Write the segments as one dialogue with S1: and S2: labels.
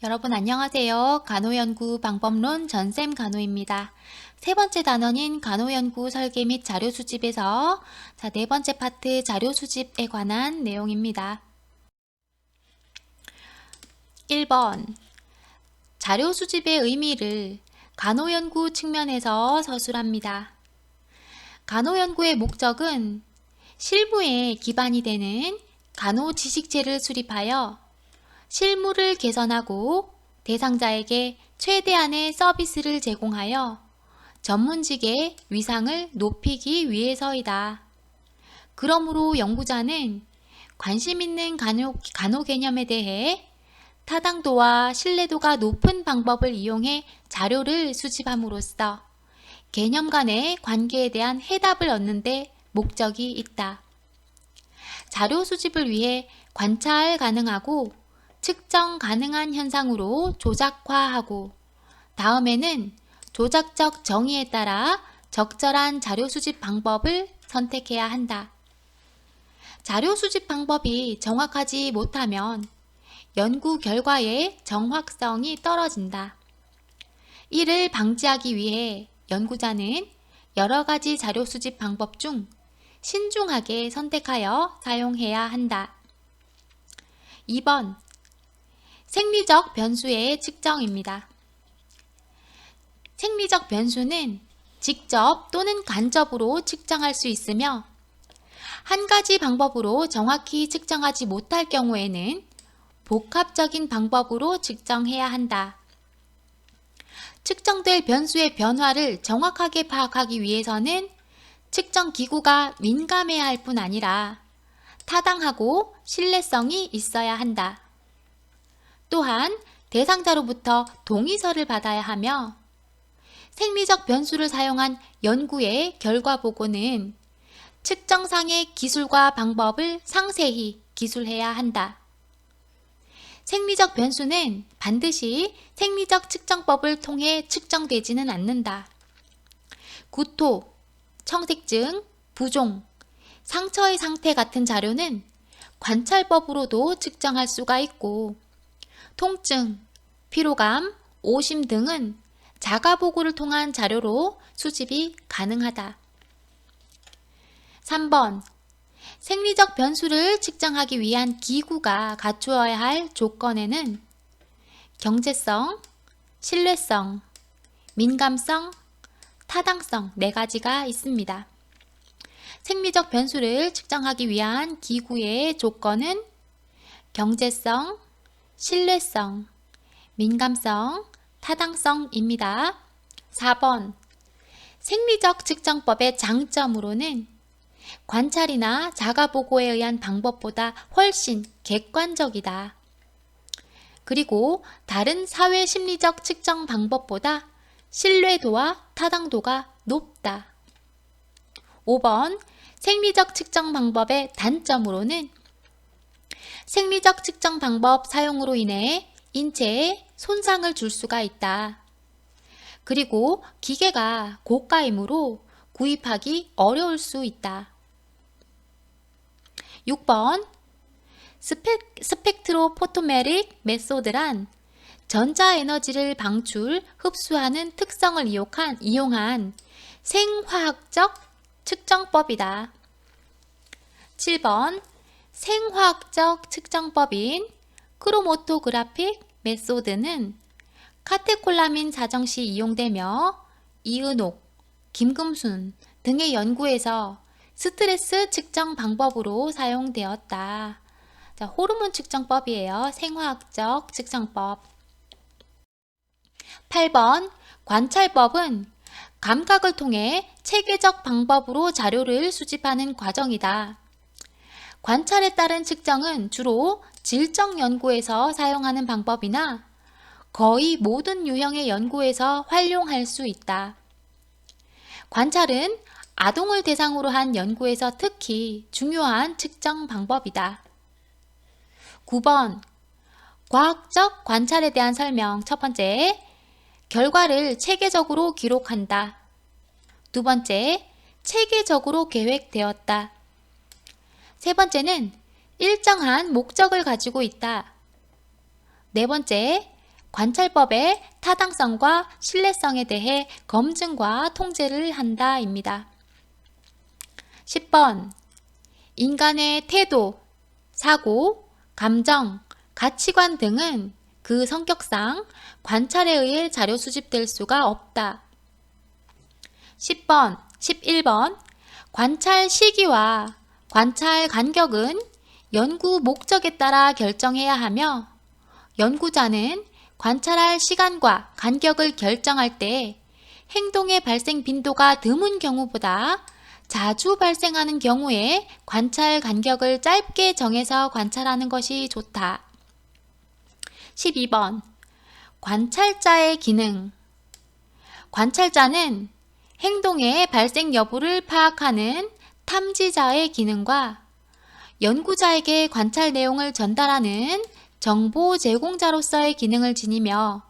S1: 여러분 안녕하세요. 간호연구 방법론 전쌤 간호입니다. 세 번째 단원인 간호연구 설계 및 자료 수집에서 네 번째 파트 자료 수집에 관한 내용입니다. 1번 자료 수집의 의미를 간호연구 측면에서 서술합니다. 간호연구의 목적은 실무에 기반이 되는 간호 지식체를 수립하여 실무를 개선하고 대상자에게 최대한의 서비스를 제공하여 전문직의 위상을 높이기 위해서이다. 그러므로 연구자는 관심 있는 간호 개념에 대해 타당도와 신뢰도가 높은 방법을 이용해 자료를 수집함으로써 개념 간의 관계에 대한 해답을 얻는 데 목적이 있다. 자료 수집을 위해 관찰 가능하고 측정 가능한 현상으로 조작화하고 다음에는 조작적 정의에 따라 적절한 자료 수집 방법을 선택해야 한다. 자료 수집 방법이 정확하지 못하면 연구 결과의 정확성이 떨어진다. 이를 방지하기 위해 연구자는 여러 가지 자료 수집 방법 중 신중하게 선택하여 사용해야 한다. 2번 생리적 변수의 측정입니다. 생리적 변수는 직접 또는 간접으로 측정할 수 있으며 한 가지 방법으로 정확히 측정하지 못할 경우에는 복합적인 방법으로 측정해야 한다. 측정될 변수의 변화를 정확하게 파악하기 위해서는 측정 기구가 민감해야 할 뿐 아니라 타당하고 신뢰성이 있어야 한다. 또한 대상자로부터 동의서를 받아야 하며 생리적 변수를 사용한 연구의 결과 보고는 측정상의 기술과 방법을 상세히 기술해야 한다. 생리적 변수는 반드시 생리적 측정법을 통해 측정되지는 않는다. 구토, 청색증, 부종, 상처의 상태 같은 자료는 관찰법으로도 측정할 수가 있고 통증, 피로감, 오심 등은 자가보고를 통한 자료로 수집이 가능하다. 3번 생리적 변수를 측정하기 위한 기구가 갖추어야 할 조건에는 경제성, 신뢰성, 민감성, 타당성 4가지가 있습니다. 생리적 변수를 측정하기 위한 기구의 조건은 경제성, 신뢰성, 민감성, 타당성입니다. 4번 생리적 측정법의 장점으로는 관찰이나 자가보고에 의한 방법보다 훨씬 객관적이다. 그리고 다른 사회심리적 측정 방법보다 신뢰도와 타당도가 높다. 5번 생리적 측정 방법의 단점으로는 생리적 측정 방법 사용으로 인해 인체에 손상을 줄 수가 있다. 그리고 기계가 고가이므로 구입하기 어려울 수 있다. 6번 스펙트로포토메릭 메소드란 전자에너지를 방출, 흡수하는 특성을 이용한 생화학적 측정법이다. 7번 생화학적 측정법인 크로모토그래픽 메소드는 카테콜라민 사정 시 이용되며 이은옥, 김금순 등의 연구에서 스트레스 측정 방법으로 사용되었다. 호르몬 측정법이에요. 생화학적 측정법. 8번 관찰법은 감각을 통해 체계적 방법으로 자료를 수집하는 과정이다. 관찰에 따른 측정은 주로 질적 연구에서 사용하는 방법이나 거의 모든 유형의 연구에서 활용할 수 있다. 관찰은 아동을 대상으로 한 연구에서 특히 중요한 측정 방법이다. 9번 과학적 관찰에 대한 설명. 첫 번째, 결과를 체계적으로 기록한다. 두 번째, 체계적으로 계획되었다. 세 번째는 일정한 목적을 가지고 있다. 네 번째, 관찰법의 타당성과 신뢰성에 대해 검증과 통제를 한다입니다. 10번 인간의 태도, 사고, 감정, 가치관 등은 그 성격상 관찰에 의해 자료 수집될 수가 없다. 10번, 11번 관찰 시기와 관찰 간격은 연구 목적에 따라 결정해야 하며 연구자는 관찰할 시간과 간격을 결정할 때 행동의 발생 빈도가 드문 경우보다 자주 발생하는 경우에 관찰 간격을 짧게 정해서 관찰하는 것이 좋다. 12번 관찰자의 기능. 관찰자는 행동의 발생 여부를 파악하는 탐지자의 기능과 연구자에게 관찰 내용을 전달하는 정보 제공자로서의 기능을 지니며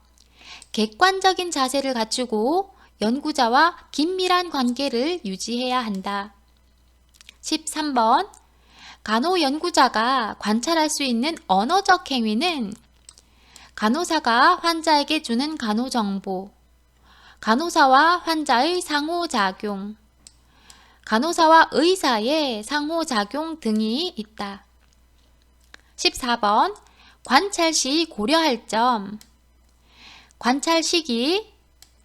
S1: 객관적인 자세를 갖추고 연구자와 긴밀한 관계를 유지해야 한다. 13번 간호연구자가 관찰할 수 있는 언어적 행위는 간호사가 환자에게 주는 간호정보, 간호사와 환자의 상호작용, 간호사와 의사의 상호작용 등이 있다. 14번 관찰 시 고려할 점. 관찰 시기,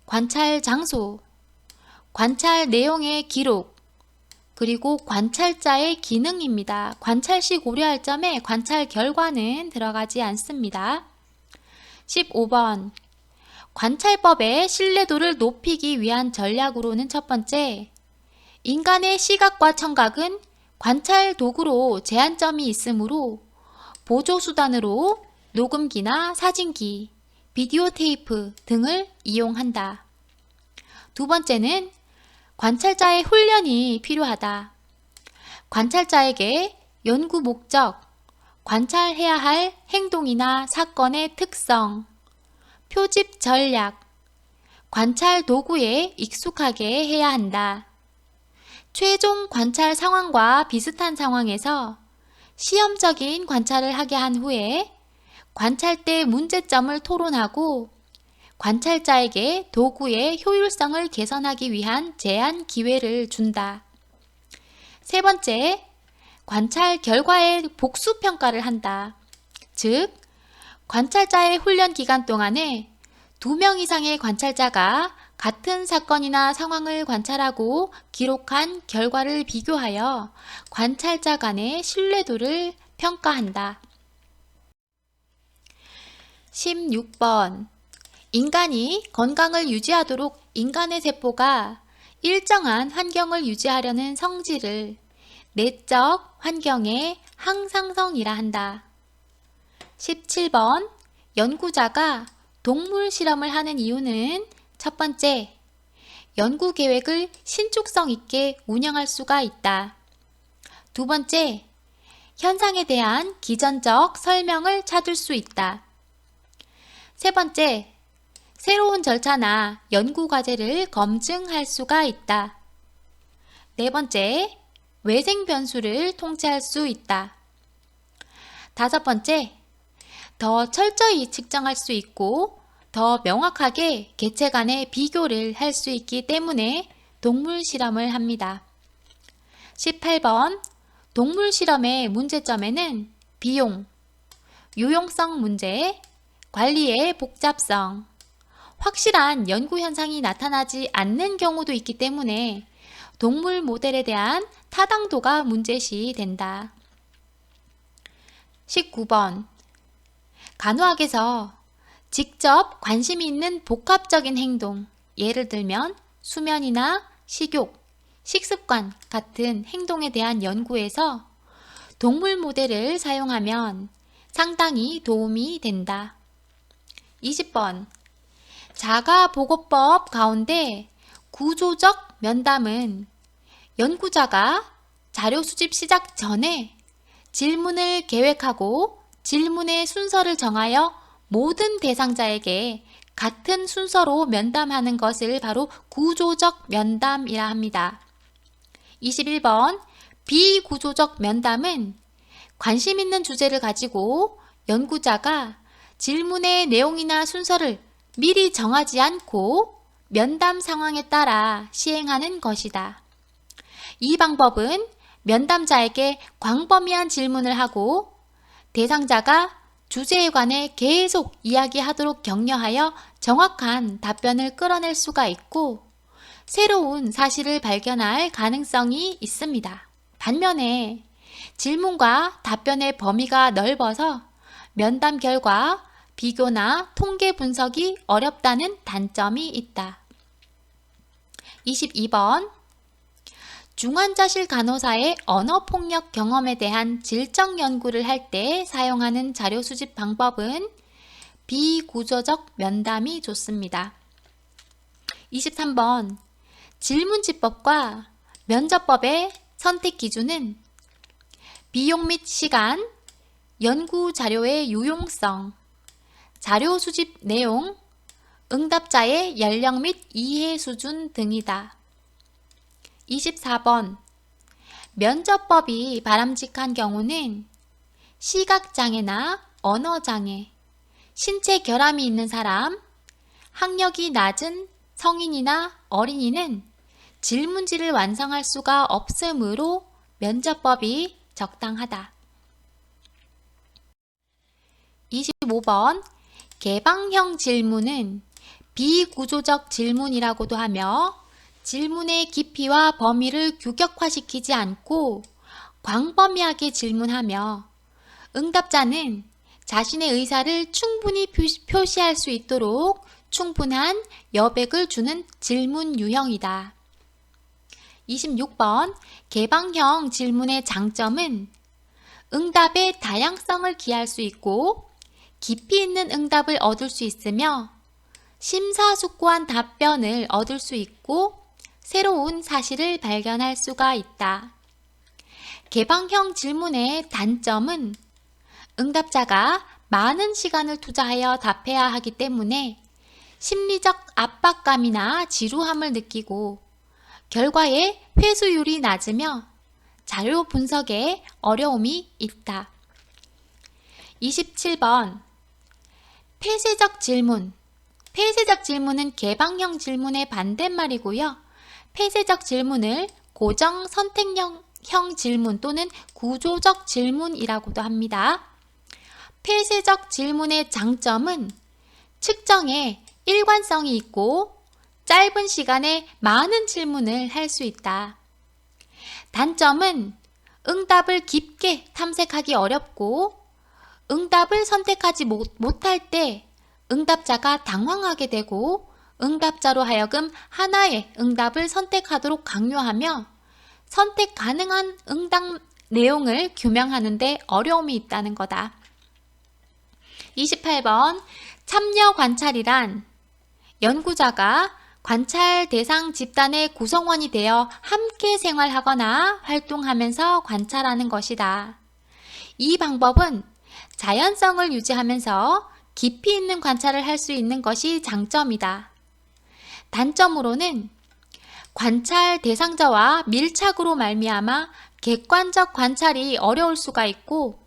S1: 관찰 장소, 관찰 내용의 기록, 그리고 관찰자의 기능입니다. 관찰 시 고려할 점에 관찰 결과는 들어가지 않습니다. 15번 관찰법의 신뢰도를 높이기 위한 전략으로는 첫 번째, 인간의 시각과 청각은 관찰 도구로 제한점이 있으므로 보조수단으로 녹음기나 사진기, 비디오 테이프 등을 이용한다. 두 번째는 관찰자의 훈련이 필요하다. 관찰자에게 연구 목적, 관찰해야 할 행동이나 사건의 특성, 표집 전략, 관찰 도구에 익숙하게 해야 한다. 최종 관찰 상황과 비슷한 상황에서 시험적인 관찰을 하게 한 후에 관찰 때 문제점을 토론하고 관찰자에게 도구의 효율성을 개선하기 위한 제안 기회를 준다. 세 번째, 관찰 결과의 복수 평가를 한다. 즉, 관찰자의 훈련 기간 동안에 2명 이상의 관찰자가 같은 사건이나 상황을 관찰하고 기록한 결과를 비교하여 관찰자 간의 신뢰도를 평가한다. 16번 인간이 건강을 유지하도록 인간의 세포가 일정한 환경을 유지하려는 성질을 내적 환경의 항상성이라 한다. 17번 연구자가 동물 실험을 하는 이유는 첫 번째, 연구 계획을 신축성 있게 운영할 수가 있다. 두 번째, 현상에 대한 기전적 설명을 찾을 수 있다. 세 번째, 새로운 절차나 연구 과제를 검증할 수가 있다. 네 번째, 외생 변수를 통제할 수 있다. 다섯 번째, 더 철저히 측정할 수 있고 더 명확하게 개체 간의 비교를 할 수 있기 때문에 동물 실험을 합니다. 18번 동물 실험의 문제점에는 비용, 유용성 문제, 관리의 복잡성, 확실한 연구 현상이 나타나지 않는 경우도 있기 때문에 동물 모델에 대한 타당도가 문제시 된다. 19번 간호학에서 직접 관심이 있는 복합적인 행동, 예를 들면 수면이나 식욕, 식습관 같은 행동에 대한 연구에서 동물 모델을 사용하면 상당히 도움이 된다. 20번 자가보고법 가운데 구조적 면담은 연구자가 자료 수집 시작 전에 질문을 계획하고 질문의 순서를 정하여 모든 대상자에게 같은 순서로 면담하는 것을 바로 구조적 면담이라 합니다. 21번 비구조적 면담은 관심 있는 주제를 가지고 연구자가 질문의 내용이나 순서를 미리 정하지 않고 면담 상황에 따라 시행하는 것이다. 이 방법은 면담자에게 광범위한 질문을 하고 대상자가 주제에 관해 계속 이야기하도록 격려하여 정확한 답변을 끌어낼 수가 있고 새로운 사실을 발견할 가능성이 있습니다. 반면에 질문과 답변의 범위가 넓어서 면담 결과 비교나 통계 분석이 어렵다는 단점이 있다. 22번 중환자실 간호사의 언어폭력 경험에 대한 질적 연구를 할 때 사용하는 자료 수집 방법은 비구조적 면담이 좋습니다. 23번 질문지법과 면접법의 선택 기준은 비용 및 시간, 연구 자료의 유용성, 자료 수집 내용, 응답자의 연령 및 이해 수준 등이다. 24번 면접법이 바람직한 경우는 시각장애나 언어장애, 신체 결함이 있는 사람, 학력이 낮은 성인이나 어린이는 질문지를 완성할 수가 없으므로 면접법이 적당하다. 25번 개방형 질문은 비구조적 질문이라고도 하며 질문의 깊이와 범위를 규격화시키지 않고 광범위하게 질문하며 응답자는 자신의 의사를 충분히 표시할 수 있도록 충분한 여백을 주는 질문 유형이다. 26번 개방형 질문의 장점은 응답의 다양성을 기할 수 있고 깊이 있는 응답을 얻을 수 있으며 심사숙고한 답변을 얻을 수 있고 새로운 사실을 발견할 수가 있다. 개방형 질문의 단점은 응답자가 많은 시간을 투자하여 답해야 하기 때문에 심리적 압박감이나 지루함을 느끼고 결과의 회수율이 낮으며 자료 분석에 어려움이 있다. 27번 폐쇄적 질문. 폐쇄적 질문은 개방형 질문의 반대말이고요. 폐쇄적 질문을 고정 선택형 질문 또는 구조적 질문이라고도 합니다. 폐쇄적 질문의 장점은 측정에 일관성이 있고 짧은 시간에 많은 질문을 할 수 있다. 단점은 응답을 깊게 탐색하기 어렵고 응답을 선택하지 못할 때 응답자가 당황하게 되고 응답자로 하여금 하나의 응답을 선택하도록 강요하며 선택 가능한 응답 내용을 규명하는 데 어려움이 있다는 거다. 28번 참여 관찰이란 연구자가 관찰 대상 집단의 구성원이 되어 함께 생활하거나 활동하면서 관찰하는 것이다. 이 방법은 자연성을 유지하면서 깊이 있는 관찰을 할 수 있는 것이 장점이다. 단점으로는 관찰 대상자와 밀착으로 말미암아 객관적 관찰이 어려울 수가 있고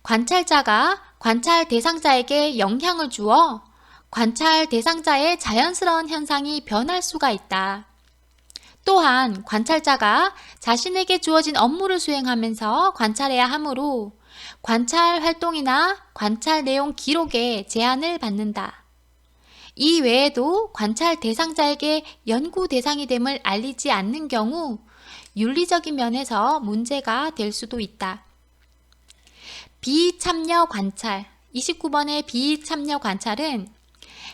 S1: 관찰자가 관찰 대상자에게 영향을 주어 관찰 대상자의 자연스러운 현상이 변할 수가 있다. 또한 관찰자가 자신에게 주어진 업무를 수행하면서 관찰해야 하므로 관찰 활동이나 관찰 내용 기록에 제한을 받는다. 이 외에도 관찰 대상자에게 연구 대상이 됨을 알리지 않는 경우 윤리적인 면에서 문제가 될 수도 있다. 비참여 관찰 29번의 비참여 관찰은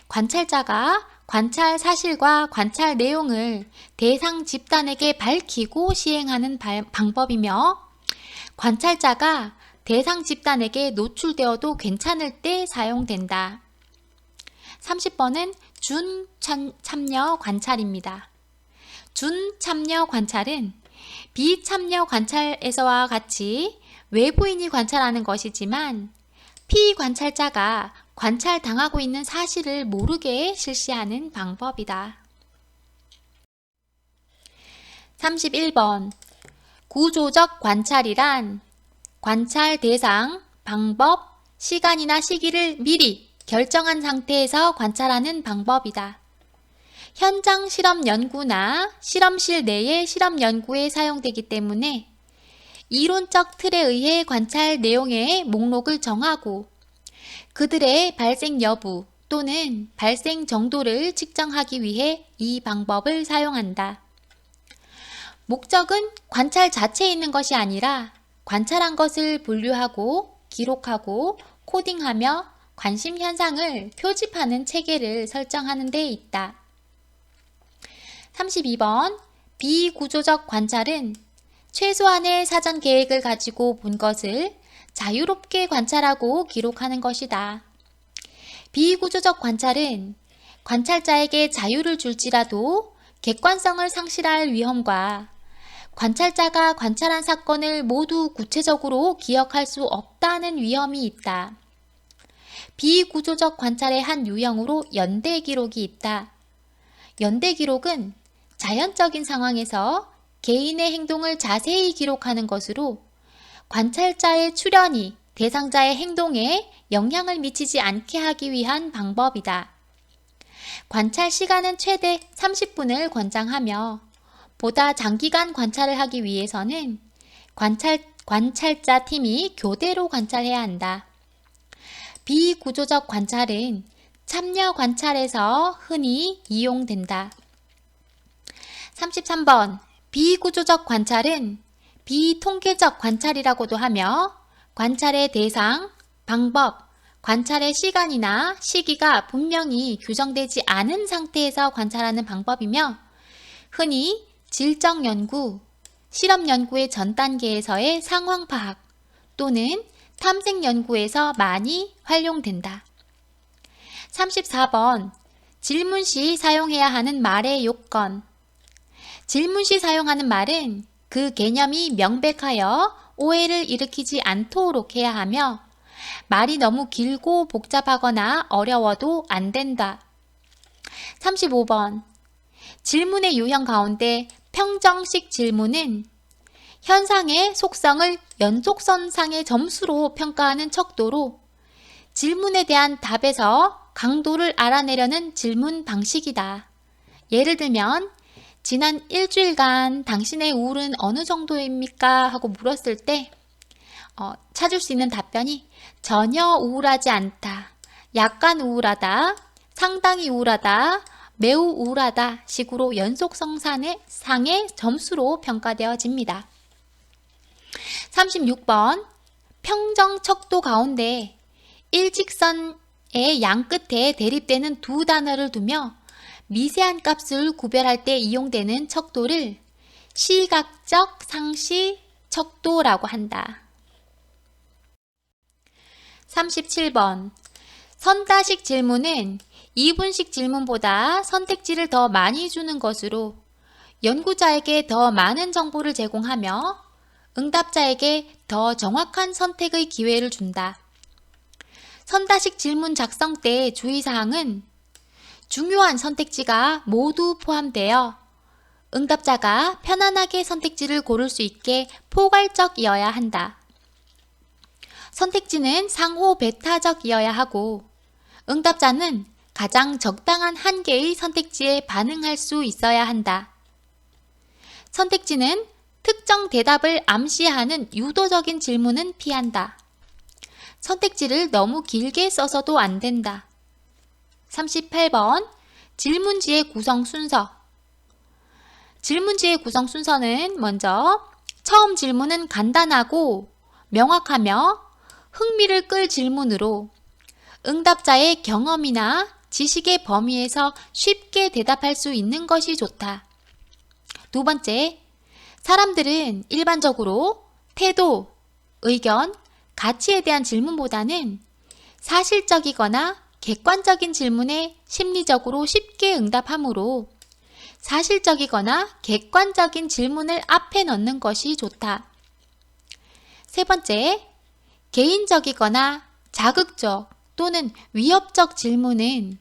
S1: 관찰자가 관찰 사실과 관찰 내용을 대상 집단에게 밝히고 시행하는 방법이며 관찰자가 대상 집단에게 노출되어도 괜찮을 때 사용된다. 30번은 준참여 관찰입니다. 준참여 관찰은 비참여 관찰에서와 같이 외부인이 관찰하는 것이지만 피관찰자가 관찰당하고 있는 사실을 모르게 실시하는 방법이다. 31번 구조적 관찰이란 관찰 대상, 방법, 시간이나 시기를 미리 결정한 상태에서 관찰하는 방법이다. 현장 실험 연구나 실험실 내의 실험 연구에 사용되기 때문에 이론적 틀에 의해 관찰 내용의 목록을 정하고 그들의 발생 여부 또는 발생 정도를 측정하기 위해 이 방법을 사용한다. 목적은 관찰 자체에 있는 것이 아니라 관찰한 것을 분류하고 기록하고 코딩하며 관심 현상을 표집하는 체계를 설정하는 데 있다. 32번 비구조적 관찰은 최소한의 사전 계획을 가지고 본 것을 자유롭게 관찰하고 기록하는 것이다. 비구조적 관찰은 관찰자에게 자유를 줄지라도 객관성을 상실할 위험과 관찰자가 관찰한 사건을 모두 구체적으로 기억할 수 없다는 위험이 있다. 비구조적 관찰의 한 유형으로 연대 기록이 있다. 연대 기록은 자연적인 상황에서 개인의 행동을 자세히 기록하는 것으로 관찰자의 출현이 대상자의 행동에 영향을 미치지 않게 하기 위한 방법이다. 관찰 시간은 최대 30분을 권장하며 보다 장기간 관찰을 하기 위해서는 관찰자 팀이 교대로 관찰해야 한다. 비구조적 관찰은 참여 관찰에서 흔히 이용된다. 33번 비구조적 관찰은 비통계적 관찰이라고도 하며 관찰의 대상, 방법, 관찰의 시간이나 시기가 분명히 규정되지 않은 상태에서 관찰하는 방법이며 흔히 질적 연구, 실험 연구의 전 단계에서의 상황 파악 또는 탐색 연구에서 많이 활용된다. 34번 질문 시 사용해야 하는 말의 요건. 질문 시 사용하는 말은 그 개념이 명백하여 오해를 일으키지 않도록 해야 하며 말이 너무 길고 복잡하거나 어려워도 안 된다. 35번 질문의 유형 가운데 평정식 질문은 현상의 속성을 연속선상의 점수로 평가하는 척도로 질문에 대한 답에서 강도를 알아내려는 질문 방식이다. 예를 들면 지난 일주일간 당신의 우울은 어느 정도입니까? 하고 물었을 때 찾을 수 있는 답변이 전혀 우울하지 않다, 약간 우울하다, 상당히 우울하다, 매우 우울하다 식으로 연속성상의 점수로 평가되어집니다. 36번 평정 척도 가운데 일직선의 양끝에 대립되는 두 단어를 두며 미세한 값을 구별할 때 이용되는 척도를 시각적 상시 척도라고 한다. 37번 선다식 질문은 이분식 질문보다 선택지를 더 많이 주는 것으로 연구자에게 더 많은 정보를 제공하며 응답자에게 더 정확한 선택의 기회를 준다. 선다식 질문 작성 때 주의사항은 중요한 선택지가 모두 포함되어 응답자가 편안하게 선택지를 고를 수 있게 포괄적이어야 한다. 선택지는 상호 배타적이어야 하고 응답자는 가장 적당한 한 개의 선택지에 반응할 수 있어야 한다. 선택지는 특정 대답을 암시하는 유도적인 질문은 피한다. 선택지를 너무 길게 써서도 안 된다. 38번 질문지의 구성 순서. 질문지의 구성 순서는 먼저 처음 질문은 간단하고 명확하며 흥미를 끌 질문으로 응답자의 경험이나 지식의 범위에서 쉽게 대답할 수 있는 것이 좋다. 두 번째, 사람들은 일반적으로 태도, 의견, 가치에 대한 질문보다는 사실적이거나 객관적인 질문에 심리적으로 쉽게 응답하므로 사실적이거나 객관적인 질문을 앞에 넣는 것이 좋다. 세 번째, 개인적이거나 자극적 또는 위협적 질문은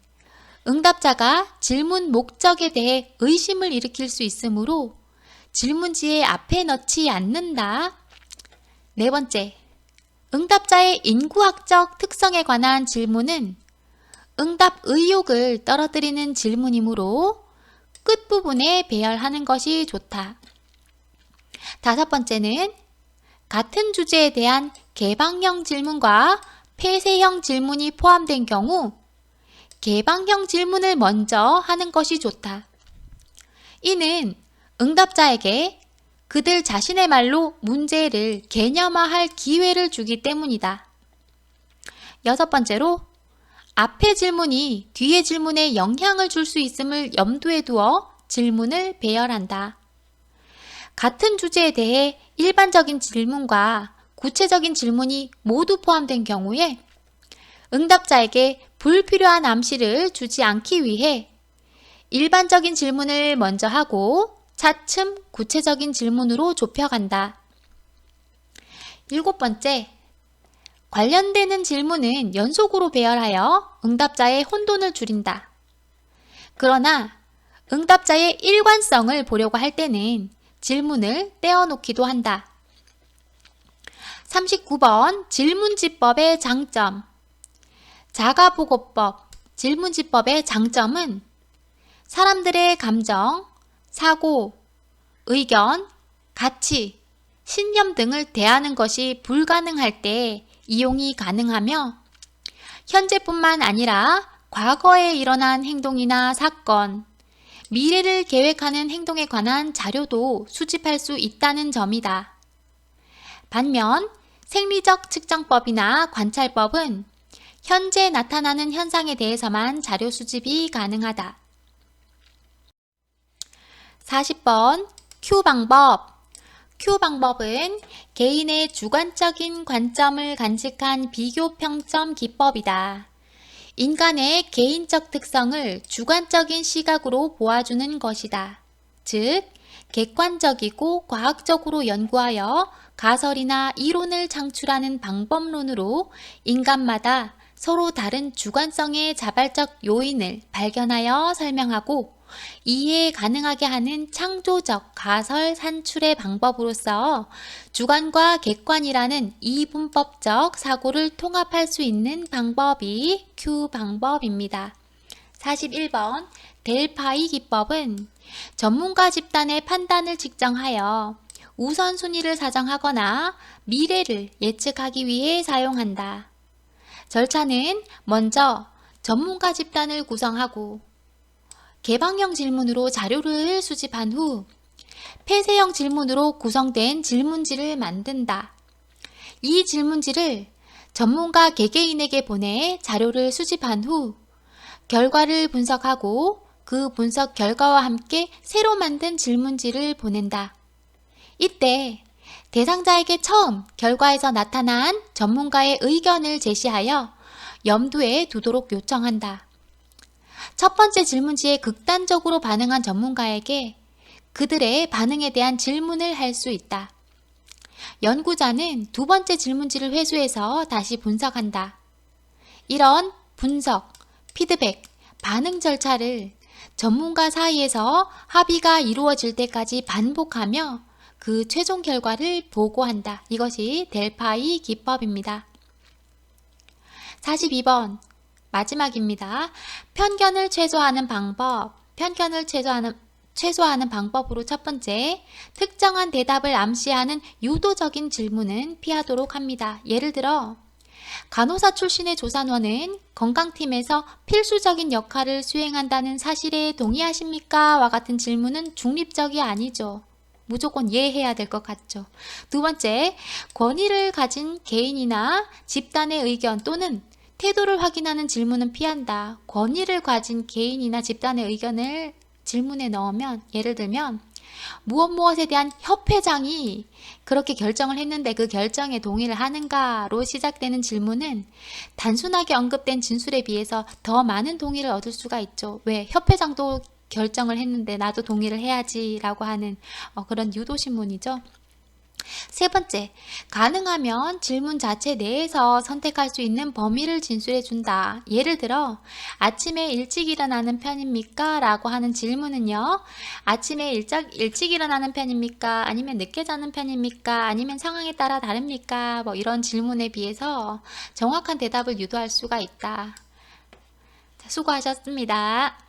S1: 응답자가 질문 목적에 대해 의심을 일으킬 수 있으므로 질문지에 앞에 넣지 않는다. 네 번째, 응답자의 인구학적 특성에 관한 질문은 응답 의욕을 떨어뜨리는 질문이므로 끝부분에 배열하는 것이 좋다. 다섯 번째는 같은 주제에 대한 개방형 질문과 폐쇄형 질문이 포함된 경우 개방형 질문을 먼저 하는 것이 좋다. 이는 응답자에게 그들 자신의 말로 문제를 개념화할 기회를 주기 때문이다. 여섯 번째로 앞의 질문이 뒤의 질문에 영향을 줄 수 있음을 염두에 두어 질문을 배열한다. 같은 주제에 대해 일반적인 질문과 구체적인 질문이 모두 포함된 경우에 응답자에게 불필요한 암시를 주지 않기 위해 일반적인 질문을 먼저 하고 차츰 구체적인 질문으로 좁혀간다. 일곱 번째, 관련되는 질문은 연속으로 배열하여 응답자의 혼돈을 줄인다. 그러나 응답자의 일관성을 보려고 할 때는 질문을 떼어놓기도 한다. 39번 질문지법의 장점. 자가보고법 질문지법의 장점은 사람들의 감정, 사고, 의견, 가치, 신념 등을 대하는 것이 불가능할 때 이용이 가능하며 현재뿐만 아니라 과거에 일어난 행동이나 사건, 미래를 계획하는 행동에 관한 자료도 수집할 수 있다는 점이다. 반면 생리적 측정법이나 관찰법은 현재 나타나는 현상에 대해서만 자료 수집이 가능하다. 40번 Q 방법. Q 방법은 개인의 주관적인 관점을 간직한 비교 평점 기법이다. 인간의 개인적 특성을 주관적인 시각으로 보아주는 것이다. 즉, 객관적이고 과학적으로 연구하여 가설이나 이론을 창출하는 방법론으로 인간마다 서로 다른 주관성의 자발적 요인을 발견하여 설명하고 이해 가능하게 하는 창조적 가설 산출의 방법으로서 주관과 객관이라는 이분법적 사고를 통합할 수 있는 방법이 Q 방법입니다. 41번 델파이 기법은 전문가 집단의 판단을 측정하여 우선순위를 사정하거나 미래를 예측하기 위해 사용한다. 절차는 먼저 전문가 집단을 구성하고 개방형 질문으로 자료를 수집한 후 폐쇄형 질문으로 구성된 질문지를 만든다. 이 질문지를 전문가 개개인에게 보내 자료를 수집한 후 결과를 분석하고 그 분석 결과와 함께 새로 만든 질문지를 보낸다. 이때 대상자에게 처음 결과에서 나타난 전문가의 의견을 제시하여 염두에 두도록 요청한다. 첫 번째 질문지에 극단적으로 반응한 전문가에게 그들의 반응에 대한 질문을 할 수 있다. 연구자는 두 번째 질문지를 회수해서 다시 분석한다. 이런 분석, 피드백, 반응 절차를 전문가 사이에서 합의가 이루어질 때까지 반복하며 그 최종 결과를 보고한다. 이것이 델파이 기법입니다. 42번 마지막입니다. 편견을 최소화하는 방법. 편견을 최소화하는 방법으로 첫 번째, 특정한 대답을 암시하는 유도적인 질문은 피하도록 합니다. 예를 들어 간호사 출신의 조산원은 건강팀에서 필수적인 역할을 수행한다는 사실에 동의하십니까? 와 같은 질문은 중립적이 아니죠. 무조건 예해야 될 것 같죠. 두 번째, 권위를 가진 개인이나 집단의 의견 또는 태도를 확인하는 질문은 피한다. 권위를 가진 개인이나 집단의 의견을 질문에 넣으면, 예를 들면 무엇에 대한 협회장이 그렇게 결정을 했는데 그 결정에 동의를 하는가로 시작되는 질문은 단순하게 언급된 진술에 비해서 더 많은 동의를 얻을 수가 있죠. 왜? 협회장도 결정을 했는데 나도 동의를 해야지 라고 하는 그런 유도신문이죠. 세 번째, 가능하면 질문 자체 내에서 선택할 수 있는 범위를 진술해 준다. 예를 들어, 아침에 일찍 일어나는 편입니까? 라고 하는 질문은요, 아침에 일찍 일어나는 편입니까? 아니면 늦게 자는 편입니까? 아니면 상황에 따라 다릅니까? 뭐 이런 질문에 비해서 정확한 대답을 유도할 수가 있다. 자, 수고하셨습니다.